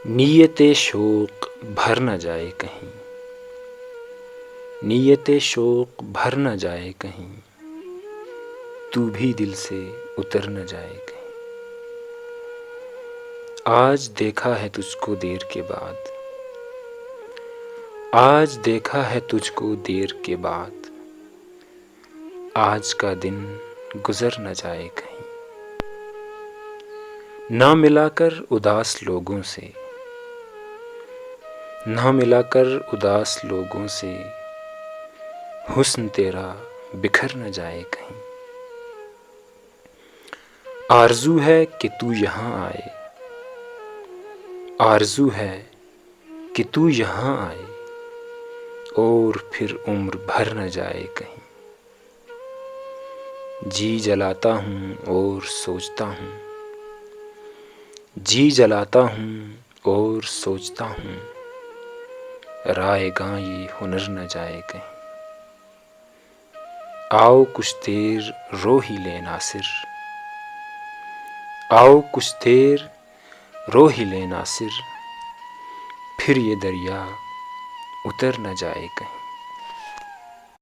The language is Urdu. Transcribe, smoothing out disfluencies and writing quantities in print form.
نیت شوق بھر نہ جائے کہیں، نیت شوق بھر نہ جائے کہیں، تو بھی دل سے اتر نہ جائے کہیں۔ آج دیکھا ہے تجھ کو دیر کے بعد، آج دیکھا ہے تجھ کو دیر کے بعد، آج کا دن گزر نہ جائے کہیں۔ نہ ملا کر اداس لوگوں سے، نہ ملا کر اداس لوگوں سے، حسن تیرا بکھر نہ جائے کہیں۔ آرزو ہے کہ تو یہاں آئے، آرزو ہے کہ تو یہاں آئے، اور پھر عمر بھر نہ جائے کہیں۔ جی جلاتا ہوں اور سوچتا ہوں، جی جلاتا ہوں اور سوچتا ہوں، رائے گاں یہ ہنر نہ جائے کہیں۔ آؤ کچھ دیر رو ہی لیں ناصر، آؤ کچھ دیر رو ہی لیں ناصر، پھر یہ دریا اتر نہ جائے کہیں۔